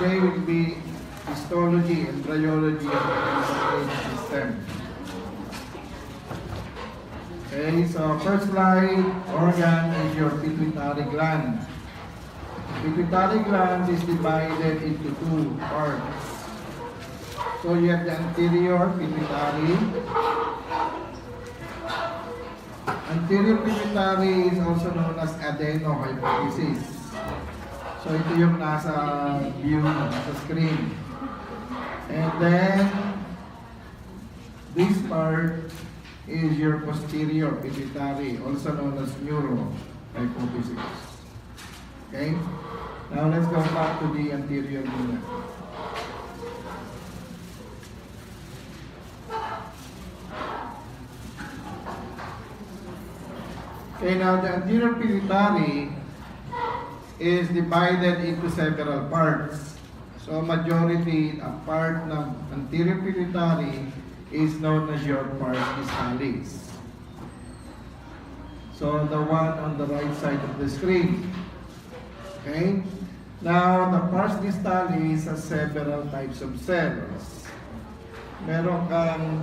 today will be histology, embryology of the endocrine system. Okay, so first slide organ is your pituitary gland. Pituitary gland is divided into two parts. So you have the anterior pituitary. Anterior pituitary is also known as adenohypophysis. So ito yung nasa view, nasa screen. And then this part is your posterior pituitary, also known as neurohypophysis. Okay? Now let's go back to the anterior muna. Okay, now the anterior pituitary is divided into several parts. So majority, a part ng anterior pituitary is known as your pars distalis. So the one on the right side of the screen. Okay? Now, the pars distalis has several types of cells. Meron kang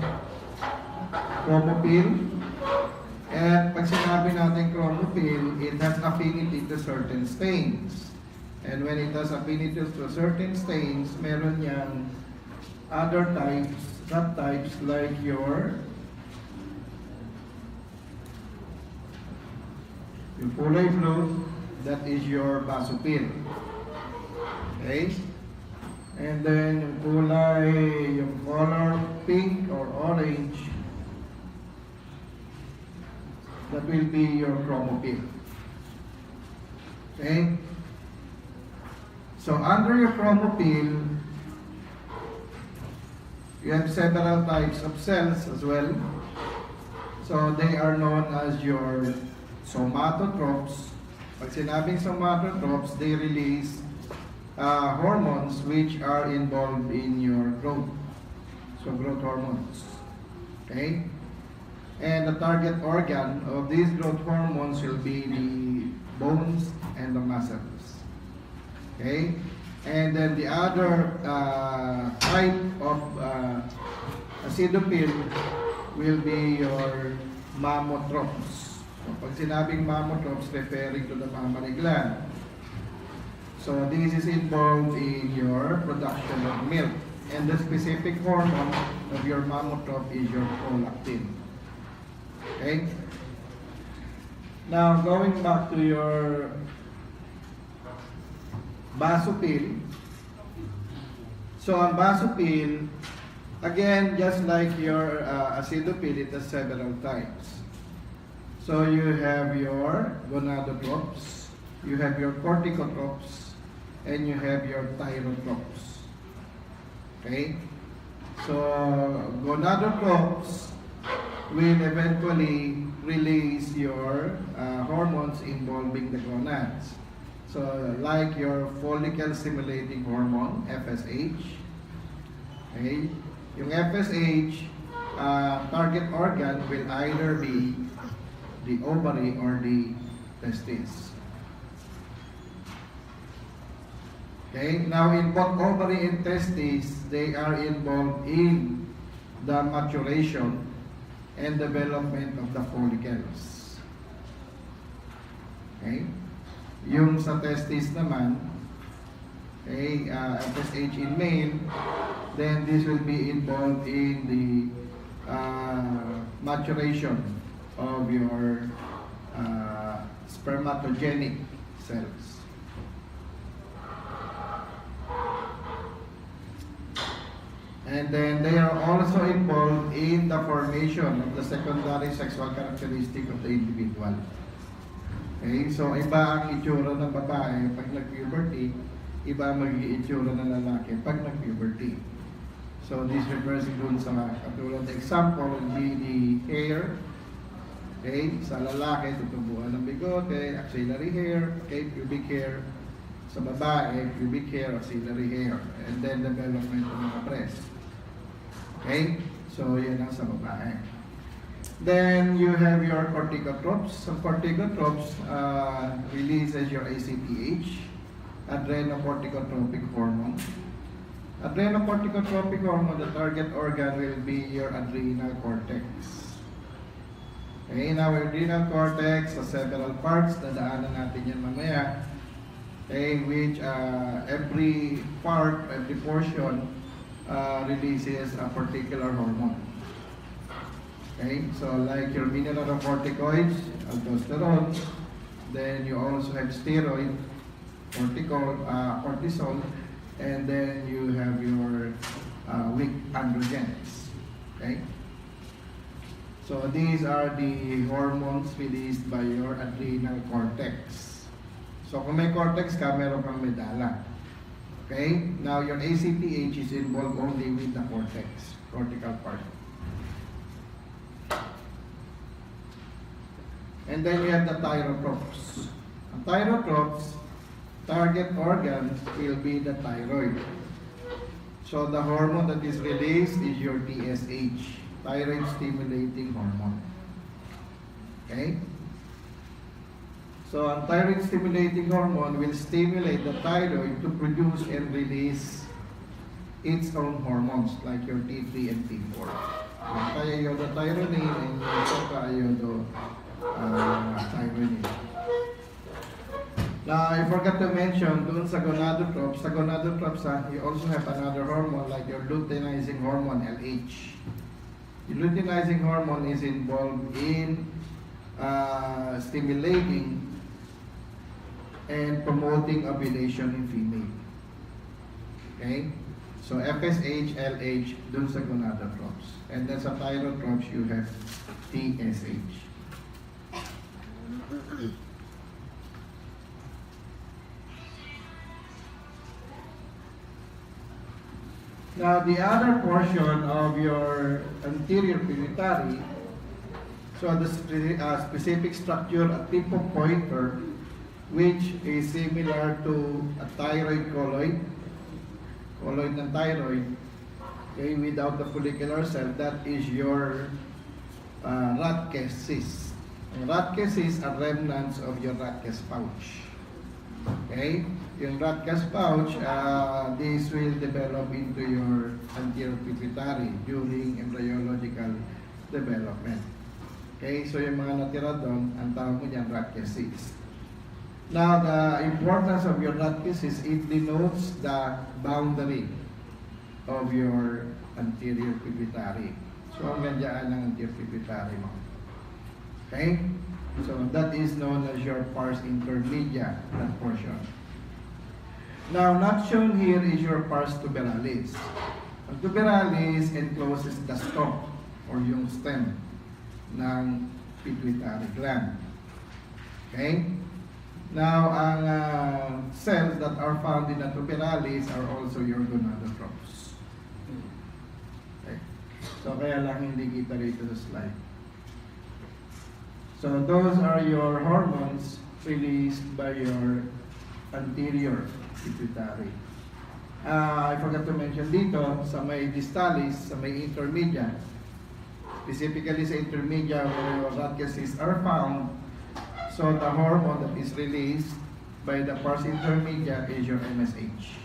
chromophil. And pag sinabi natin chromophil, it has affinity to certain stains. And when it has affinity to certain stains, meron yang other types, subtypes like your kulay blue, that is your basophil. Okay? And then yung kulay, yung color pink or orange, that will be your chromophil. Okay? So under your chromophil, you have several types of cells as well. So they are known as your somatotrophs. Pag sinabing somatotrophs, they release hormones which are involved in your growth. So growth hormones. Okay? And the target organ of these growth hormones will be the bones and the muscles. Okay? And then the other type of acidophil will be your mammotrophs. So, pag sinabing mammotrophs, referring to the mammary gland. So this is involved in your production of milk. And the specific hormone of your mammotroph is your prolactin. Okay? Now, going back to your basophil. So, ang basophil, again, just like your acidophil, it has several types. So, you have your gonadotrophs, you have your corticotrophs, and you have your thyrotrophs. Okay? So, gonadotrophs will eventually release your hormones involving the gonads. So, like your follicle-stimulating hormone, FSH. Okay? Yung FSH, target organ will either be the ovary or the testes. Okay? Now, in both ovary and testes, they are involved in the maturation and development of the follicles. Okay? Yung sa testes naman, okay, FSH in male, then this will be involved in the maturation of your spermatogenic cells. And then they are also involved in the formation of the secondary sexual characteristic of the individual. Okay, so iba ang itsura ng babae pag nag-puberty, iba ang magiging itsura ng lalaki pag nag-puberty. So this refers dun sa katulad example would be the hair. Okay, sa lalaki, tutubuan ng bigote, axillary hair, okay, pubic hair. Sa babae, pubic hair, axillary hair, and then development of mga breast. Okay, so yan ang sa babae. Then you have your corticotrophs. So corticotrophs releases your ACTH, adrenocorticotropic hormone. Adrenocorticotropic hormone, the target organ will be your adrenal cortex. Okay, now adrenal cortex sa several parts, dadaanan natin yan mamaya. Okay, which every part, every portion releases a particular hormone. Okay, so like your mineralocorticoids, aldosterone, then you also have steroid, cortisol, and then you have your weak androgens. Okay? So these are the hormones released by your adrenal cortex. So kung may cortex ka, meron kang medalla. Okay? Now your ACTH is involved only with the cortex, cortical part. And then you have the thyrotropes. Ang thyrotropes, target organ will be the thyroid. So the hormone that is released is your TSH, thyroid stimulating hormone. Okay? So ang thyroid stimulating hormone will stimulate the thyroid to produce and release its own hormones like your T3 and T4. Yung thiazolothyronine and yung thyronine. Now, I forgot to mention, doon sa gonadotropes, you also have another hormone like your luteinizing hormone, LH. The luteinizing hormone is involved in stimulating and promoting ovulation in female. Okay? So, FSH, LH, doon sa gonadotropes. And then sa thyrotropes, you have TSH. Now, the other portion of your anterior pituitary, so the specific structure, a tip of pointer, which is similar to a thyroid colloid ng thyroid, okay, without the follicular cell, that is your Rutgers cyst. Rutgers cyst are remnants of your Rutgers pouch. Okay? Yung Rutgers pouch, this will develop into your anterior pituitary during embryological development. Okay? So yung mga natira doon, ang tawag mo dyan, Rutgers cyst. Now, the importance of your Rutgers cyst, it denotes the boundary of your anterior pituitary. So, hanggang dyan ang anterior pituitary mo. Okay? So, that is known as your pars intermedia, that portion. Now, not shown here is your pars tuberalis. Ang tuberalis encloses the stalk or yung stem ng pituitary gland. Okay? Now, ang cells that are found in the tuberalis are also your gonadotropes. Okay? So, kaya lang hindi kita rito sa slide. So those are your hormones released by your anterior pituitary. I forgot to mention dito, sa may distalis, sa may intermedia, specifically sa intermedia where your Rutgers cysts are found, so the hormone that is released by the pars intermedia is your MSH,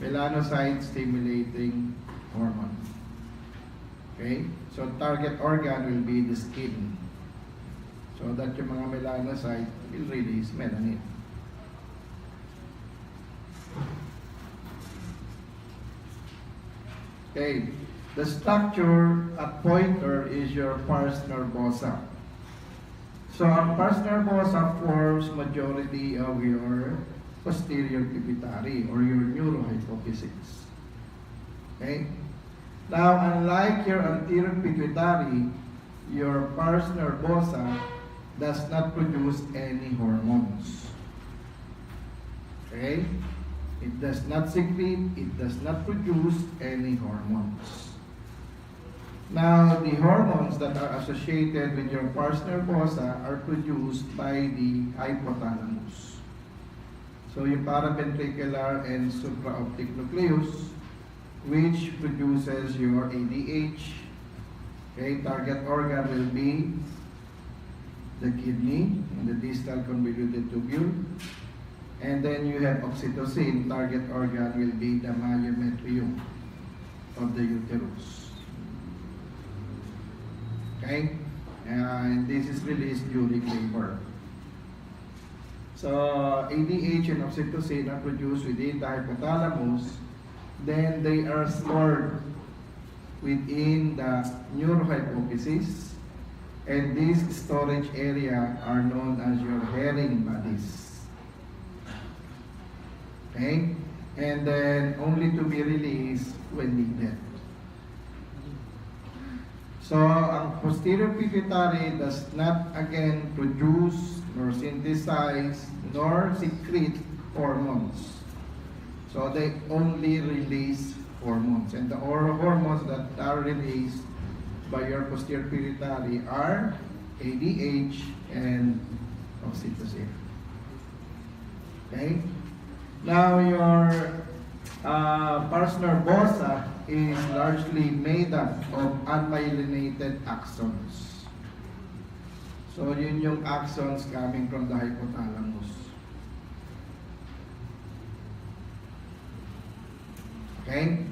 melanocyte stimulating hormone. Okay? So target organ will be the skin. So that yung mga melanocyte will release melanin. Okay, the structure at pointer is your pars nervosa. So ang pars nervosa forms majority of your posterior pituitary or your neurohypophysis. Okay? Now, unlike your anterior pituitary, your pars nervosa does not produce any hormones. Okay? It does not secrete, it does not produce any hormones. Now, the hormones that are associated with your pars nervosa are produced by the hypothalamus. So, yung paraventricular and supraoptic nucleus, which produces your ADH. Okay, target organ will be the kidney and the distal convoluted tubule. And then you have oxytocin, target organ will be the myometrium of the uterus. Okay? And this is released during labor. So, ADH and oxytocin are produced within the hypothalamus. Then they are stored within the neurohypophysis. And this storage area are known as your herring bodies. Okay? And then only to be released when needed. So, ang posterior pituitary does not again produce nor synthesize nor secrete hormones. So, they only release hormones. And the hormones that are released by your posterior pituitary are ADH and oxytocin. Okay? Now, your pars nervosa is largely made up of unmyelinated axons. So, yun yung axons coming from the hypothalamus. Okay?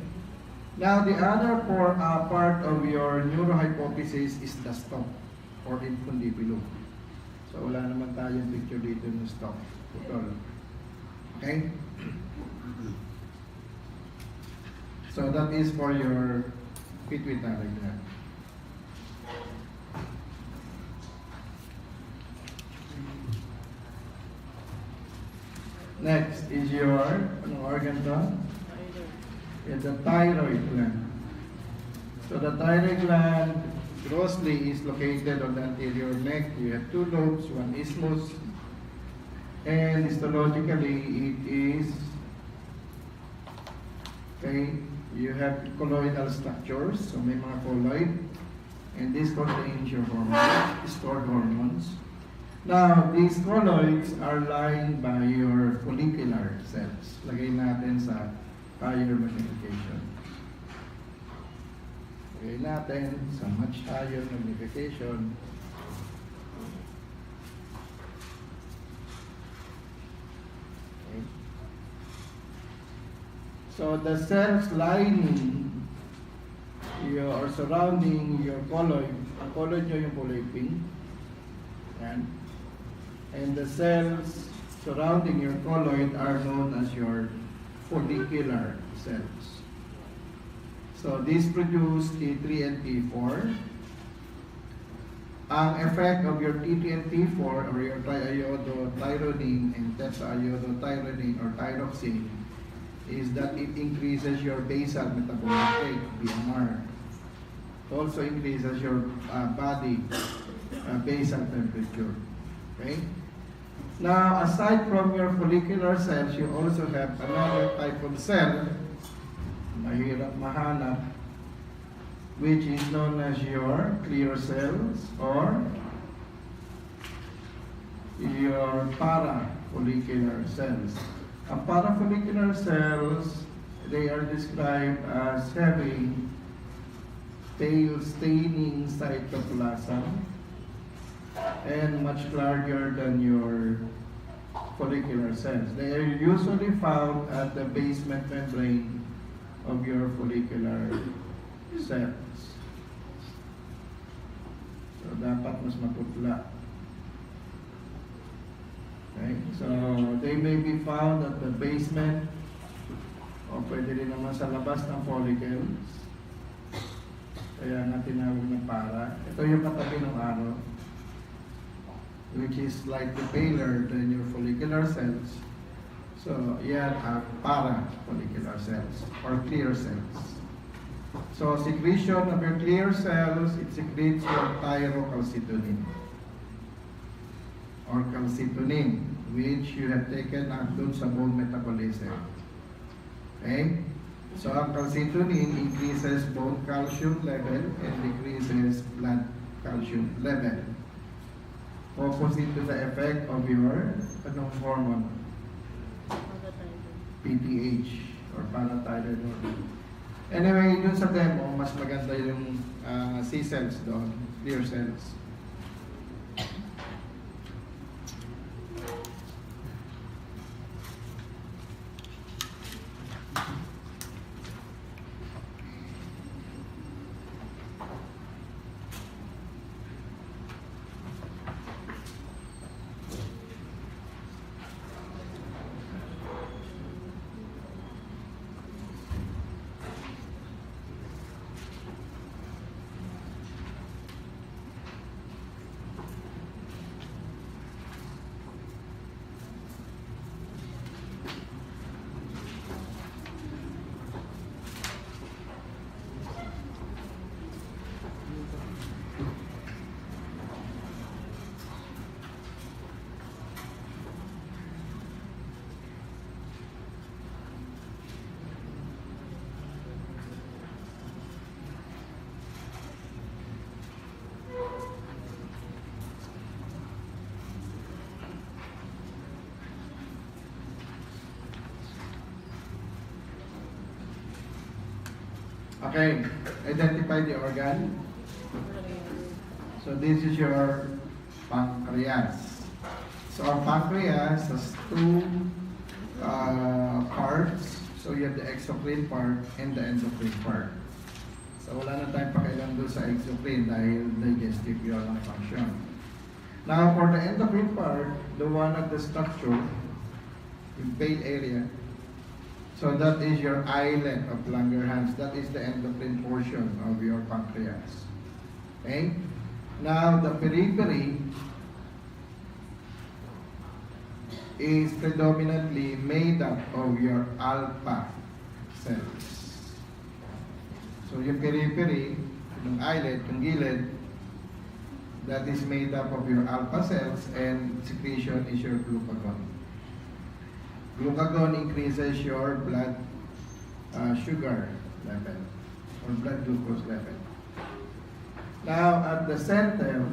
Now, the other part of your neurohypophysis is the stalk or infundibulum. So, wala naman tayong picture dito ng stalk. Putol. Okay? So, that is for your pituitary gland. Next is your, anong organ to? It's the thyroid gland. So the thyroid gland grossly is located on the anterior neck. You have two lobes, one isthmus, and histologically it is, okay, you have colloidal structures, so may mga colloid, and this contains your hormones, stored hormones. Now, these colloids are lined by your follicular cells. Lagay natin sa higher magnification. Lagay natin sa much higher magnification. Okay. So, the cells lining or surrounding your colloid, ang colloid nyo yung kulay pink. Yan. And the cells surrounding your colloid are known as your follicular cells. So, these produce T3 and T4. Ang effect of your T3 and T4 or your triiodothyronine and tetraiodothyronine or thyroxine is that it increases your basal metabolic rate, BMR. It also increases your body basal temperature. Okay? Now, aside from your follicular cells, you also have another type of cell, mahirap mahanap, which is known as your clear cells or your parafollicular cells. Ang parafollicular cells, they are described as having pale staining cytoplasm and much larger than your follicular cells. They are usually found at the basement membrane of your follicular cells. So, dapat mas maputla. Okay? So, they may be found at the basement o pwede rin naman sa labas ng follicles. Kaya nga tinawag na para. Ito yung katabi ng araw, which is slightly paler than your follicular cells. So, yan are parafollicular cells or clear cells. So, secretion of your clear cells, it secretes your thyrocalcitonin or calcitonin, which you have taken up dun sa bone metabolism. Okay? So, ang calcitonin increases bone calcium level and decreases blood calcium level. Opposite to the effect of your anong hormone? PTH or parathyroid hormone. Anyway, dun sa demo, mas maganda yung C cells doon, clear cells. Okay, identify the organ. So this is your pancreas. So our pancreas has two parts. So you have the exocrine part and the endocrine part. So wala na tayong pakailan doon sa exocrine dahil digestive yun ang function. Now for the endocrine part, the one of the structure, yung pale area, so that is your islet of Langerhans. That is the endocrine portion of your pancreas. Okay? Now the periphery is predominantly made up of your alpha cells. So yung periphery, yung islet, yung gilid, that is made up of your alpha cells and secretion is your glucagon. Glucagon increases your blood sugar level or blood glucose level. Now at the center,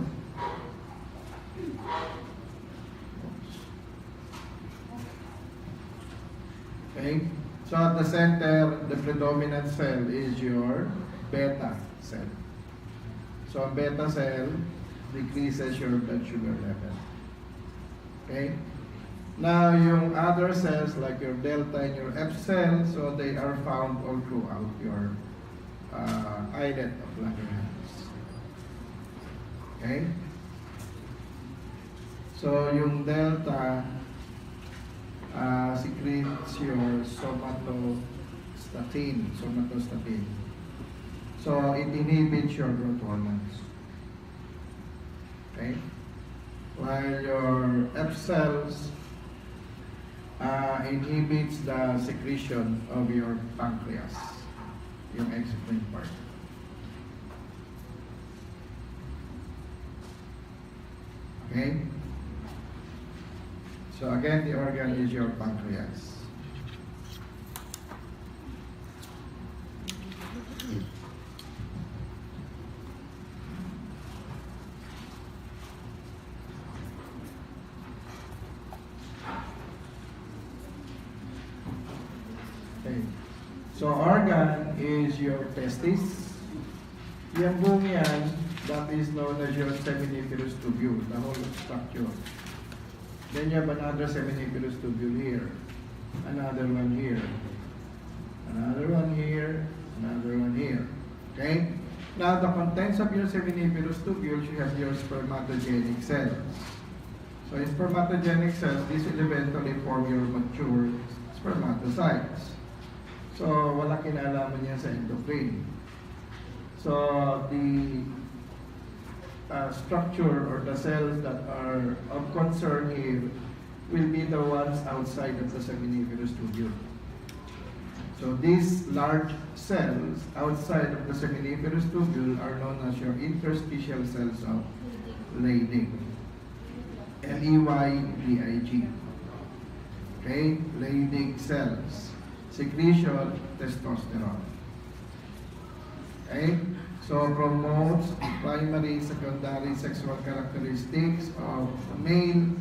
okay, so at the center, the predominant cell is your beta cell. So ang beta cell decreases your blood sugar level. Okay? Now, yung other cells like your delta and your F cells, so they are found all throughout your islet of Langerhans. Okay? So, yung delta secretes your somatostatin. So, it inhibits your growth hormones. Okay? While your F cells inhibits the secretion of your pancreas, yung exocrine part. Okay? So again, the organ is your pancreas. Okay. So organ is your testis. Yung buong yan, that is known as your seminiferous tubule, the whole structure. Then you have another seminiferous tubule here, another one here, another one here, another one here. Okay? Now the contents of your seminiferous tubule, you have your spermatogenic cells. So in spermatogenic cells, this will eventually form your mature spermatocytes. So wala kinalaman niya sa endocrine. So the structure or the cells that are of concern here will be the ones outside of the seminiferous tubule. So these large cells outside of the seminiferous tubule are known as your interstitial cells of Leydig. Leydig. Okay? Leydig cells. Secretion, testosterone. Okay? So promotes primary, secondary sexual characteristics of the male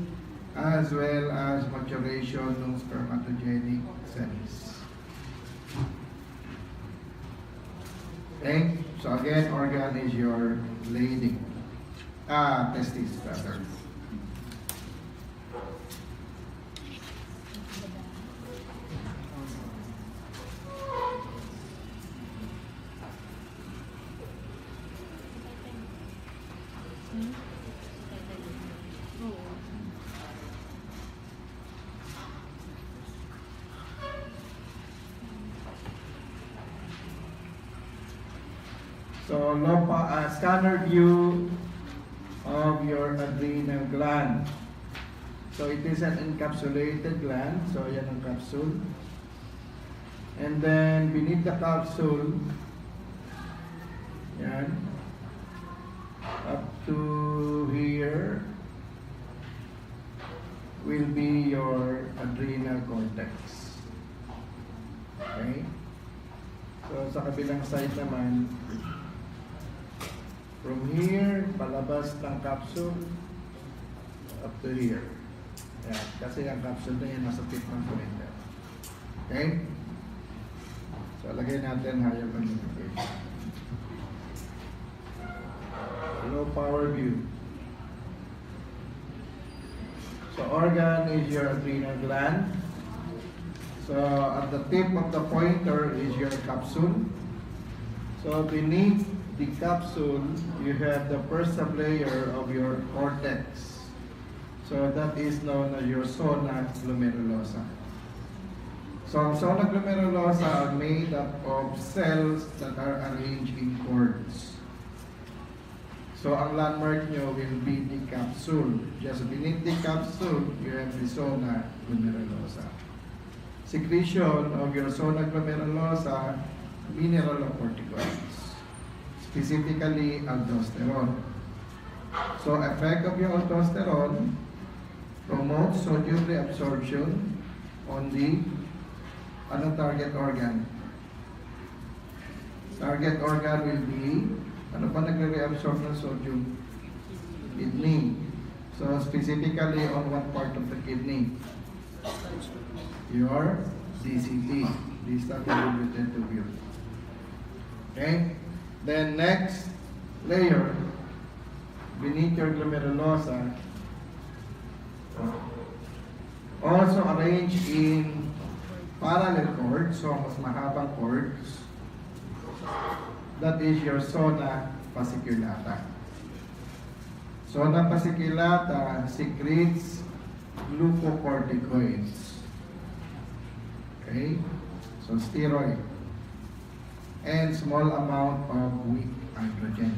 as well as maturation ng spermatogenic cells. Okay? So again, organ is your Leydig. Testis rather. So, scanner view of your adrenal gland. So, it is an encapsulated gland. So, yan ang capsule. And then, beneath the capsule, yan, up to here, will be your adrenal cortex. Okay? So, sa kabilang side naman, from here, palabas ng capsule, up to here. Yan. Kasi ang capsule na yan nasa tip ng printer. Okay? So, lagay natin higher magnification. Low power view. So, organ is your adrenal gland. So, at the tip of the pointer is your capsule. So, beneath the capsule, you have the first sublayer of your cortex. So, that is known as your zona glomerulosa. So, ang zona glomerulosa are made up of cells that are arranged in cords. So, ang landmark nyo will be the capsule. Just beneath the capsule, you have the zona glomerulosa. Secretion of your zona glomerulosa, mineralocorticoids, specifically aldosterone. So, effect of your aldosterone promotes sodium reabsorption on the target organ. Target organ will be, ano pa nagre-reabsorb ng sodium? Kidney. So, specifically on what part of the kidney? Your DCT, distal convoluted tubule. Okay? Then next layer, beneath your glomerulosa, also arranged in parallel cords, so mas mahabang cords. That is your zona fasciculata. Zona fasciculata secretes glucocorticoids. Okay? So steroid. And small amount of weak androgen.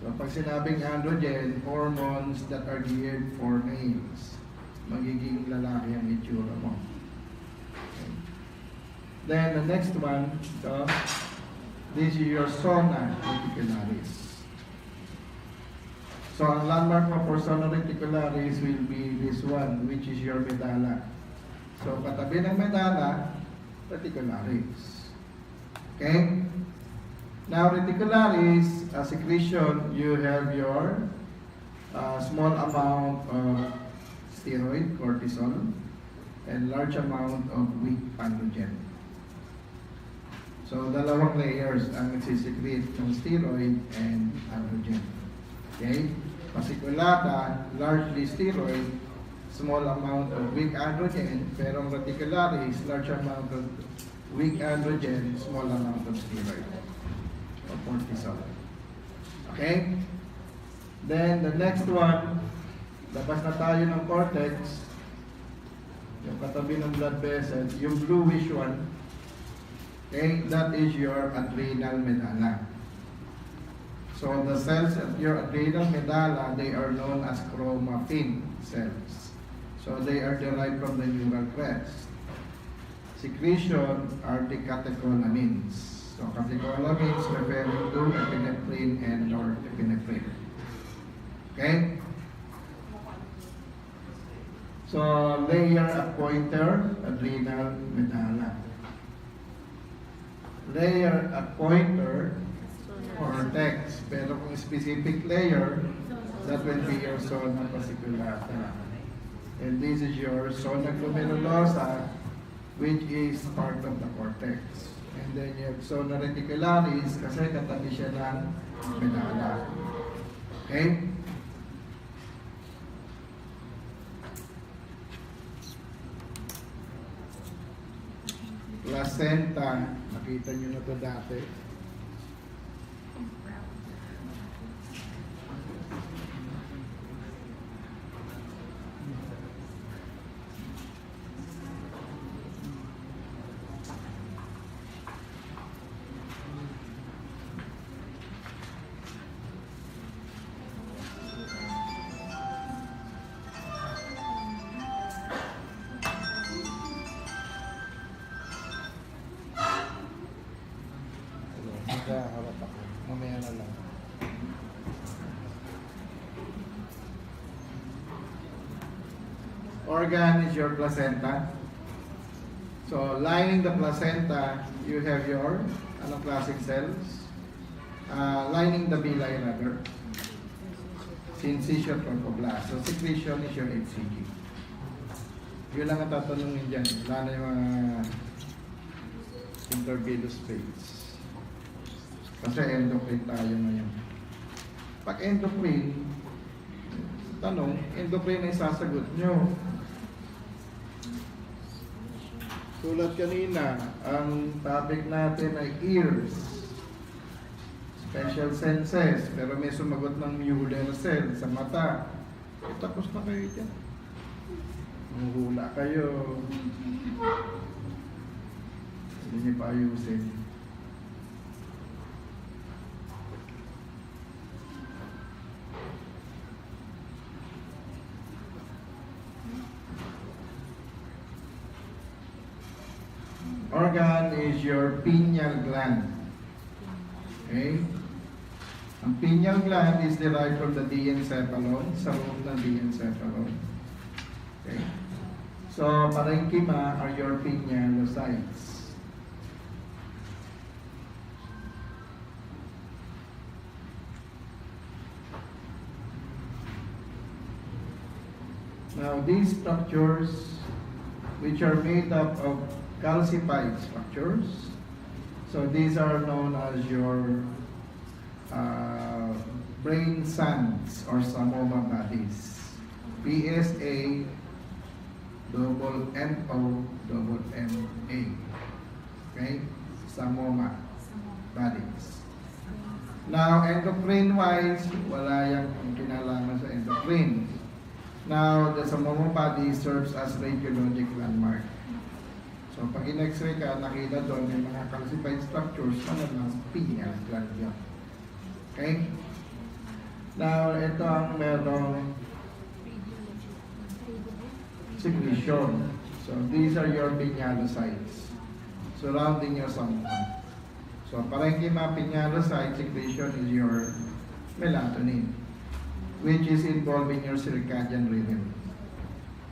So pag sinabing androgen, hormones that are geared for males. Magiging lalaki ang itsura mo. Okay. Then the next one, this is your zona reticularis. So ang landmark mo for zona reticularis will be this one, which is your medulla. So katabi ng medulla, reticularis. Okay? Now reticularis, secretion, you have your small amount of steroid, cortisol, and large amount of weak androgen. So, dalawang layers ang nagsisecrete ng steroid and androgen. Okay? Fasciculata, largely steroid, small amount of weak androgen, pero ang reticularis, large amount of weak androgen, small amount of steroid or cortisol. Okay? Then, the next one, labas na tayo ng cortex, yung katabi ng blood vessel, yung bluish one, okay, that is your adrenal medulla. So the cells of your adrenal medulla, they are known as chromaffin cells. So they are derived from the neural crest. Secretion are the catecholamines. So catecholamines referring to epinephrine and norepinephrine. Okay? So, layer of pointer, adrenal medulla. Layer of pointer, cortex. Pero kung specific layer, that will be your zona fasciculata. And this is your zona glomerulosa, which is part of the cortex. And then you have zona reticularis, kasi katabi siya ng medulla. Okay? Placenta, nakita nyo na ito dati. Magkakaharap ako. Mamaya na lang. Organ is your placenta. So, lining the placenta, you have your anaplastic cells. Lining the villi rather. Syncytial trophoblast. So, secretion is your HCG. Yun lang ang tatanungin dyan. Wala na yung mga intervillous phase. Kasi endocrine tayo ngayon. Pag endocrine, tanong, endocrine ay sasagot nyo. Tulad kanina, ang topic natin ay ears, special senses, pero may sumagot ng Mueller cell sa mata. Tapos na kayo dyan. Manghula kayo. Hindi niyo pa ayusin. Organ is your pineal gland. Okay? Ang pineal gland is derived from the diencephalon, sa loob ng diencephalon. Okay? So, parenchyma are your pinealocytes. Now, these structures, which are made up of calcified structures, so these are known as your brain sands or samoma bodies. PSA double NO double MA. Okay? Samoma bodies. Now, endocrine-wise, wala yung kinalaman sa endocrine. Now, the samoma body serves as radiologic landmark. So, pag in-x-ray ka, nakita doon may mga calcified structures na nasa pineal gland yun. Okay? Now, ito ang merong secretion. So, these are your pinealocytes surrounding your samoma. So, parenchyma pinealocyte secretion is your melatonin, which is involved in your circadian rhythm.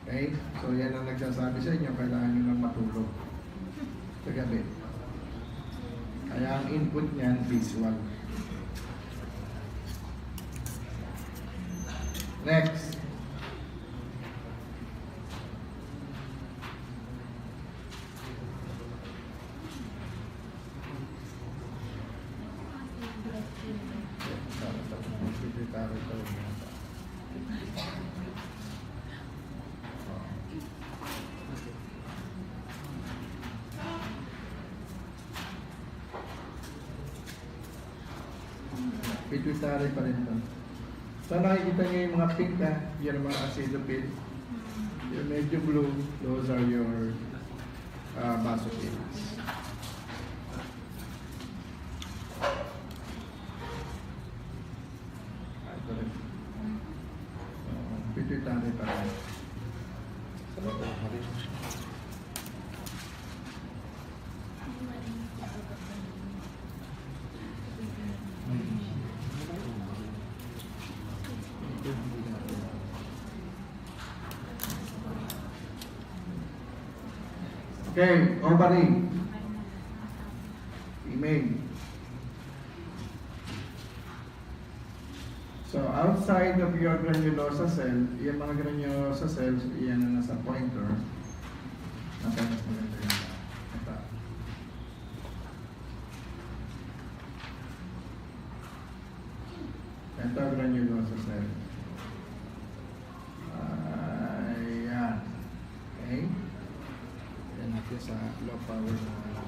Okay? So, yan ang nagsasabi sa inyo, kailangan nyo lang matulog sa gabi. Kaya ang input niyan, visual. Next. Pituitary pa rin ito. So nakikita nyo yung mga pink na, yun ang mga acidophil. Yung medyo blue, those are your basophils. Ito rin. Pituitary pa rin. Okay, ovary. Female. So, outside of your granulosa cell, yung mga granulosa cells, yan na nasa pointer. Mas maganda yan. Ito. Ito, granulosa cell. Ayan. Okay. Yan natin sa low power na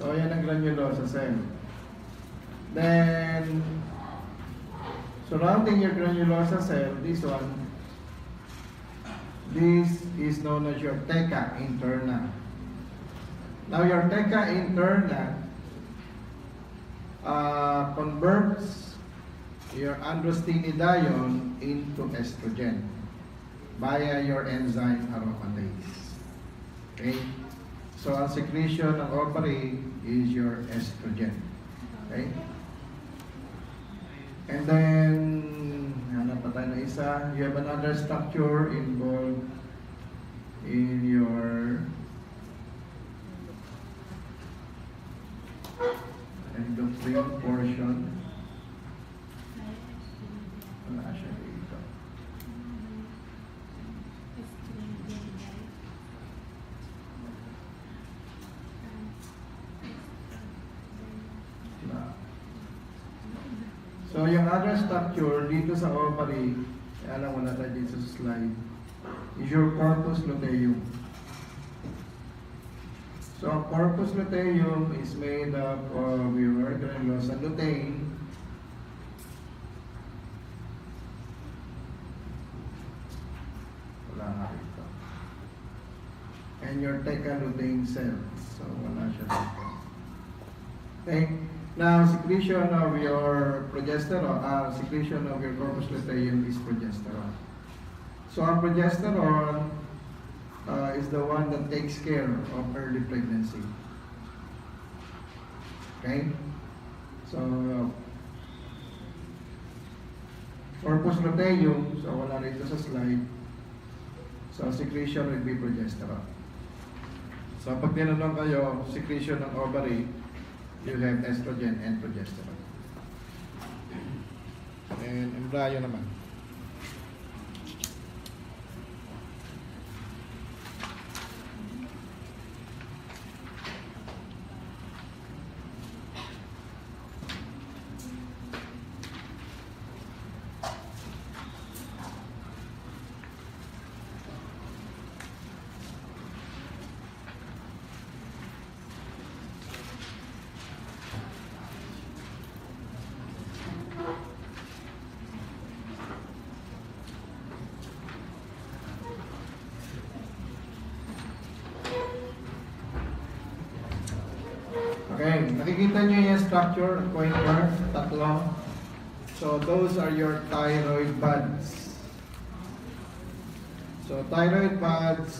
so yan ang granulosa cell. Then surrounding your granulosa cell, this is known as your theca interna. Now your theca interna converts your androstenedione into estrogen via your enzyme aromatase. Okay? So, ang secretion ng ovary is your estrogen. Okay? And then, hanap pa tayo na isa. You have another structure involved in your secretion, wala siya dito. So, yung other structure dito sa ovary, alam mo na tayo dito sa slide, is your corpus luteum. So, ang corpus luteum is made up of your granulosa lutein, wala nga rito, and your theca lutein cells. So, wala siya dito. Okay? Now, secretion of your progesterone, secretion of your corpus luteum is progesterone. So, ang progesterone is the one that takes care of early pregnancy. Okay? So, corpus luteum, so wala rito sa slide. So, secretion will be progesterone. So, pag tinanong kayo, secretion ng ovary, you have estrogen and progesterone. And embryo naman. Okay, nakikita nyo yung structure, pointer, tatlo. So, those are your thyroid buds. So, thyroid buds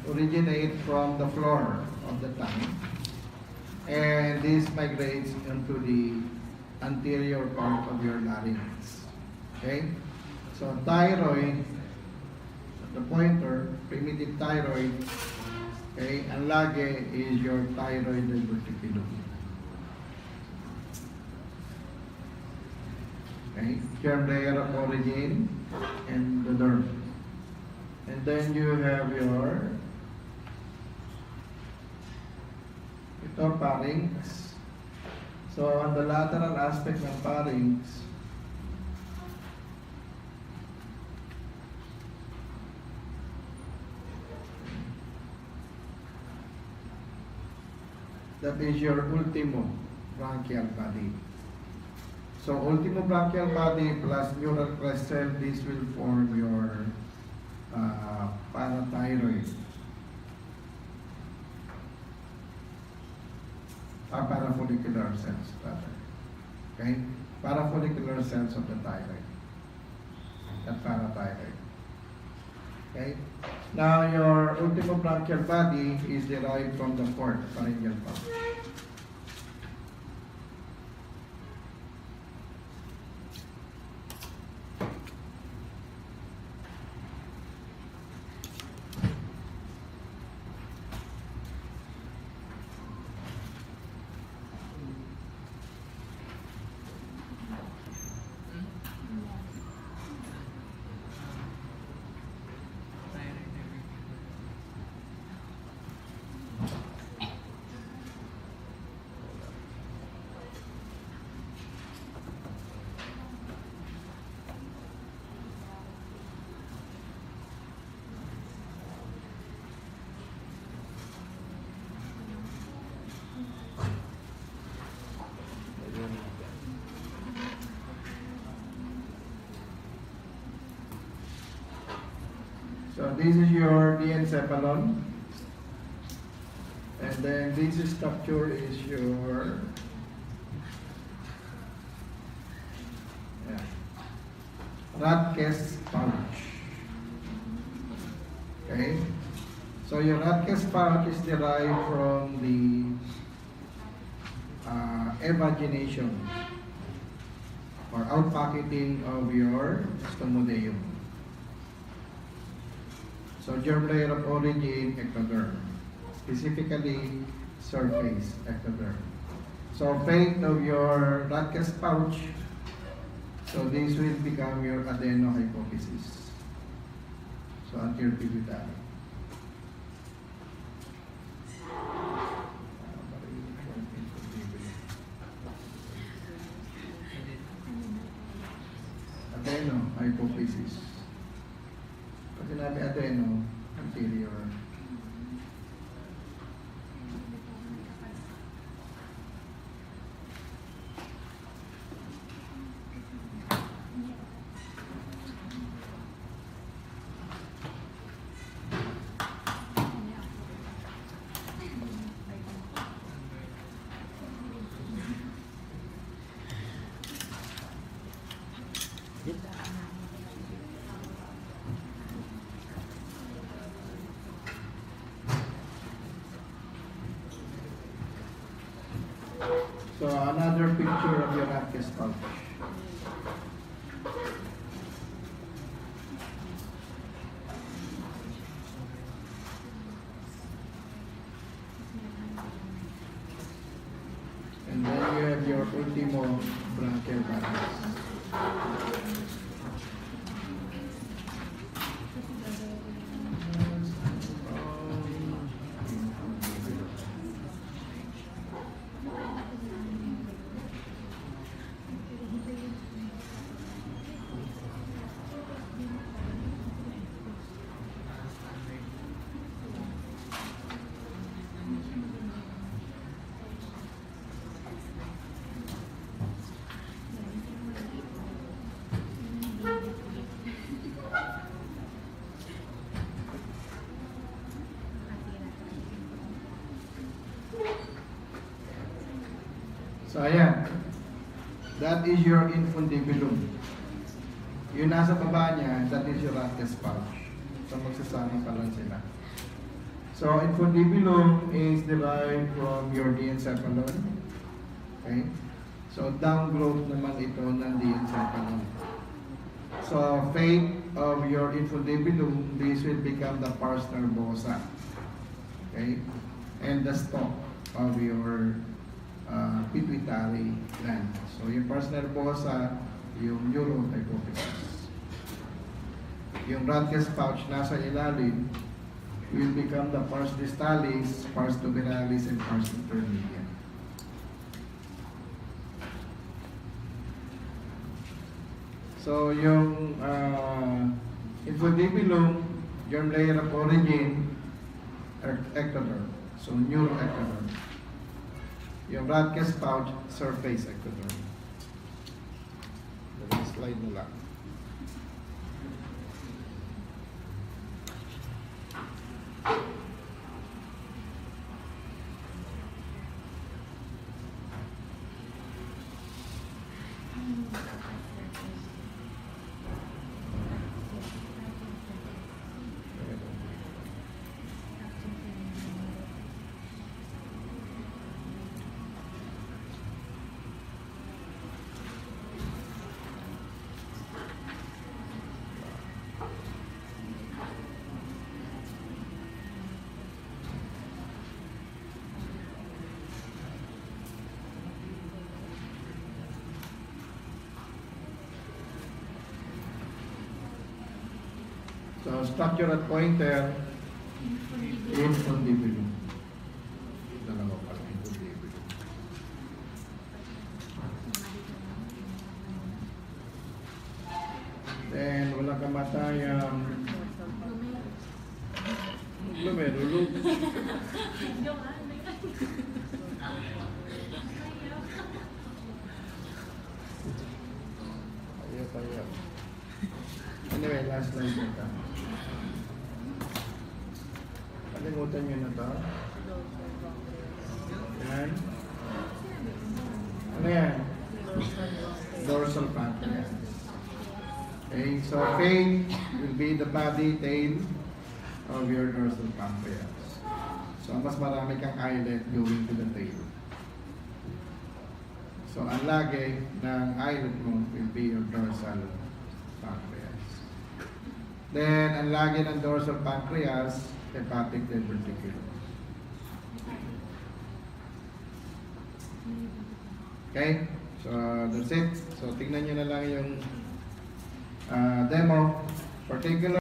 originate from the floor of the tongue. And this migrates into the anterior part of your larynx. Okay? So, thyroid, the pointer, primitive thyroid, okay, ang lagi is your thyroid diverticulum. Okay, germ layer of origin and the derm. And then you have your ito, pharynx. So, on the lateral aspect ng pharynx, that is your ultimo bronchial body. So, ultimo bronchial body plus neural crest-cell, this will form your parathyroid. Parafollicular cells, rather. Okay? Parafollicular cells of the thyroid. That parathyroid. Okay? Now, your ultimo bronchial body is derived from the fourth pharyngeal pouch. So this is your diencephalon, and then this structure is your Radke's pouch. Okay, so your Radke's pouch is derived from the evagination or outpocketing of your stomodeum. So, germ layer of origin, ectoderm. Specifically, surface ectoderm. So fate of your Radke's pouch. So this will become your adenohypophysis. So at your pituitary. Adenohypophysis. Pag sinabi adeno, anterior. So another picture of your Radke's pouch. And then you have your ultimo branchial valgus. So ayan, that is your infundibulum. Yung nasa baba niya, that is your Radke's pouch. So magsasama pa lang sila. So infundibulum is derived from your diencephalon. Okay? So downgrowth naman ito ng diencephalon. So fate of your infundibulum, this will become the pars nervosa. Okay? And the stalk of your pituitary gland. So yung pars nervosa, yung neurohypophysis. Yung Radke's pouch nasa ilalim will become the pars distalis, pars tuberalis, and pars intermedia. So yung infundibulum, germ layer of origin, ectoderm. So neuroectoderm. Yung Radke's pouch, surface ectoderm. Slide na lang. So structure at pointer, infundibulum. Dalawa pala, infundibulum. Then walang kamatayan. Lumerulog. Ayaw. Anyway, last slide na ito. Kalimutan nyo na ito. Yan. Ano yan? Dorsal pancreas. Okay, so fate will be the body tail of your dorsal pancreas. So mas marami kang islet going to the tail. So ang lagi ng islet mo will be your dorsal pancreas. Then ang lagi ng dorsal pancreas, hepatic diverticulum. Okay? So, that's it. So, tingnan nyo na lang yung demo. Particular